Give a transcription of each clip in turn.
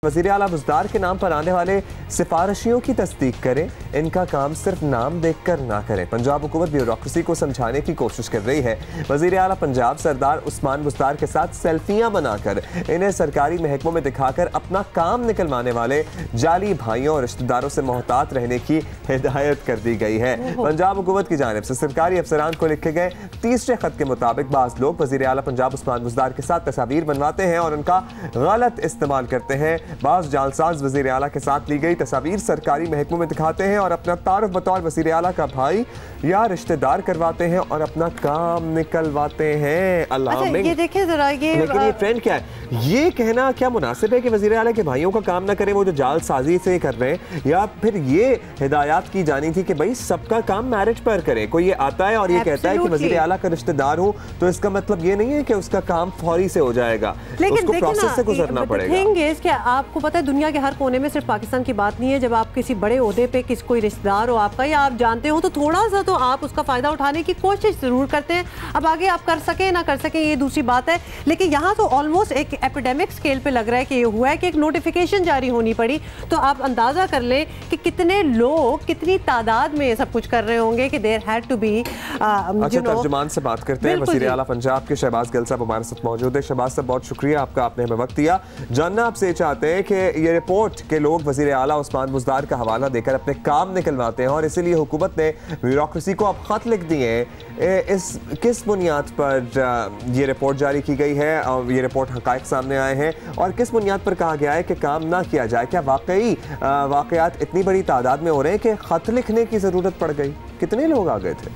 वज़ीर आला बुज़दार के नाम पर आने वाले सिफारिशियों की तस्दीक करें, इनका काम सिर्फ नाम देखकर ना करें। पंजाब हुकूमत ब्यूरोक्रेसी को समझाने की कोशिश कर रही है। वज़ीर आला पंजाब सरदार उस्मान बुज़दार के साथ सेल्फियां बनाकर इन्हें सरकारी महकमों में दिखाकर अपना काम निकलवाने वाले जाली भाइयों और रिश्तेदारों से मोहतात रहने की हिदायत कर दी गई है। पंजाब हुकूमत की जानिब से सरकारी अफसरान को लिखे गए तीसरे खत के मुताबिक बाज़ लोग वज़ीर आला पंजाब उस्मान बुज़दार के साथ तस्वीर बनवाते हैं और उनका गलत इस्तेमाल करते हैं। बाज़ जालसाज वज़ीर आला के साथ ली गई तस्वीर सरकारी महकमों में दिखाते हैं और अपना तारुफ बतौर वज़ीर आला का भाई या रिश्तेदार करवाते हैं और अपना काम निकलवाते हैं। अच्छा, ये देखिए जरा, लेकिन ये ट्रेंड क्या है? ये कहना क्या मुनासिब है कि वज़ीर आला के भाइयों का काम ना करें, वो जो जालसाजी से कर रहे हैं, या फिर ये हिदायत की जानी थी कि भाई सबका काम मैरिज पर करे? कोई ये आता है और ये कहता है कि वज़ीर आला का रिश्तेदार हूँ तो इसका मतलब ये नहीं है कि उसका काम फौरी से हो जाएगा, उसको प्रोसेस से गुजरना पड़ेगा। आपको पता है दुनिया के हर कोने में सिर्फ पाकिस्तान की बात नहीं है। जब आप किसी बड़े ओहदे पे कोई रिश्तेदार हो आपका या आप जानते हो तो थोड़ा सा तो आप उसका फायदा उठाने की कोशिश जरूर करते हैं। अब आगे आप कर सके ना कर सके ये दूसरी बात है, लेकिन यहाँ तो ऑलमोस्ट एक एपिडेमिक स्केल पे लग रहा है कि ये हुआ है कि एक नोटिफिकेशन जारी होनी पड़ी। तो आप अंदाजा कर लें कि कितने लोग कितनी तादाद में सब कुछ कर रहे होंगे कि देयर हैड टू बी। अच्छा, तर्जुमान से बात करते हैं। वज़ीर आला पंजाब के शहबाज गिल साहब हमारे साथ मौजूद है। शहबाज साहब, बहुत शुक्रिया आपका, आपने हमें वक्त दिया। जानना आपसे चाहते हैं कि ये रिपोर्ट के लोग वज़ीर आला उस्मान बुज़दार का हवाला देकर अपने काम निकलवाते हैं और इसीलिए हुकूमत ने ब्यूरोक्रेसी को अब खत लिख दिए हैं, इस किस बुनियाद पर ये रिपोर्ट जारी की गई है और ये रिपोर्ट हक़ाइक़ सामने आए हैं और किस बुनियाद पर कहा गया है कि काम ना किया जाए? क्या वाकई वाक़यात इतनी बड़ी तादाद में हो रहे हैं कि खत लिखने की ज़रूरत पड़ गई? कितने लोग आ गए थे?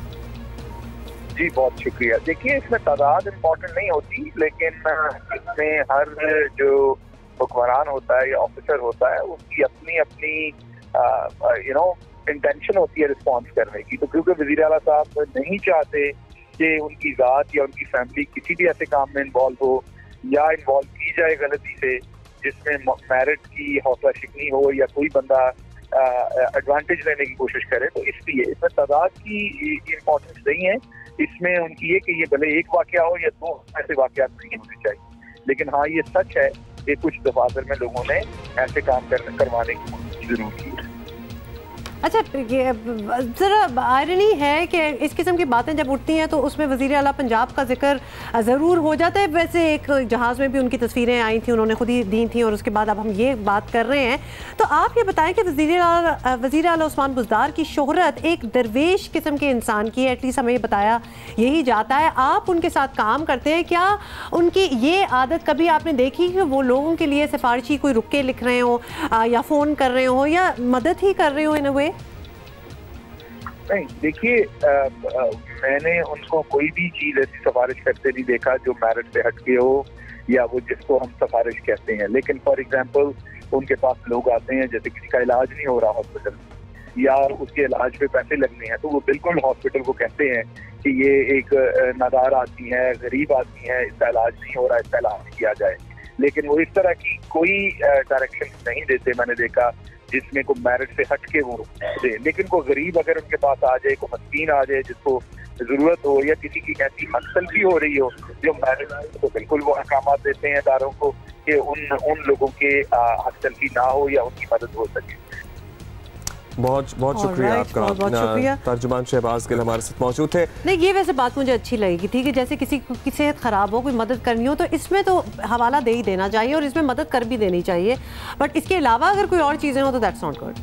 जी बहुत शुक्रिया। देखिए, इसमें तादाद इम्पोर्टेंट नहीं होती, लेकिन इसमें हर जो हुक्मरान होता है या ऑफिसर होता है उसकी अपनी अपनी इंटेंशन होती है रिस्पॉन्स करने की। तो क्योंकि वज़ीर आला साहब नहीं चाहते कि उनकी ज़ात या उनकी फैमिली किसी भी ऐसे काम में इन्वॉल्व हो या इन्वॉल्व की जाए गलती से जिसमें मैरिट की हौसला शिकनी हो या कोई बंदा एडवांटेज लेने की कोशिश करे, तो इसलिए इसमें तादाद की इम्पोर्टेंस नहीं है। इसमें उनकी है कि ये भले एक वाकया हो या दो ऐसे वाकयात नहीं होने चाहिए, लेकिन हाँ ये सच है कि कुछ दफातर में लोगों ने ऐसे काम करवाने की कोशिश जरूर की है। अच्छा, ये ज़रा आयरनी है कि इस किस्म की बातें जब उठती हैं तो उसमें वज़ीर आला पंजाब का जिक्र ज़रूर हो जाता है। वैसे एक जहाज़ में भी उनकी तस्वीरें आई थी, उन्होंने खुद ही दी थी और उसके बाद अब हम ये बात कर रहे हैं। तो आप ये बताएं कि वज़ीर आला उस्मान बुज़दार की शोहरत एक दरवेश किस्म के इंसान की है, एटलीस्ट हमें बताया यही जाता है। आप उनके साथ काम करते हैं, क्या उनकी ये आदत कभी आपने देखी कि वो लोगों के लिए सिफारिशी कोई रुक के लिख रहे हो या फ़ोन कर रहे हो या मदद ही कर रहे हो इन अ वे? नहीं, देखिए, मैंने उनको कोई भी चीज ऐसी सिफारिश करते नहीं देखा जो मैरिट से हटके हो या वो जिसको हम सिफारिश कहते हैं। लेकिन फॉर एग्जांपल उनके पास लोग आते हैं, जैसे किसी का इलाज नहीं हो रहा हॉस्पिटल या उसके इलाज पे पैसे लगने हैं, तो वो बिल्कुल हॉस्पिटल को कहते हैं कि ये एक नादार आदमी है, गरीब आदमी है, इसका इलाज नहीं हो रहा, इसका इलाज किया जाए। लेकिन वो इस तरह की कोई डायरेक्शन नहीं देते, मैंने देखा, जिसमें को मेरिट से हट के वो दे। लेकिन को गरीब अगर उनके पास आ जाए, को मस्कीन आ जाए जिसको जरूरत हो या किसी की ऐसी हकसलफी हो रही हो जो मेरिट, तो बिल्कुल वो अहकाम देते हैं इदारों को कि उन लोगों के हकसलफी ना हो या उनकी मदद हो सके। बहुत बहुत शुक्रिया आपका। बहुत शुक्रिया। तर्जुमान शहबाज गिल हमारे साथ मौजूद थे। नहीं, ये वैसे बात मुझे अच्छी लगी थी कि जैसे किसी की सेहत ख़राब हो, कोई मदद करनी हो तो इसमें तो हवाला दे ही देना चाहिए और इसमें मदद कर भी देनी चाहिए, बट इसके अलावा अगर कोई और चीज़ें हो तो दैट्स नॉट गुड।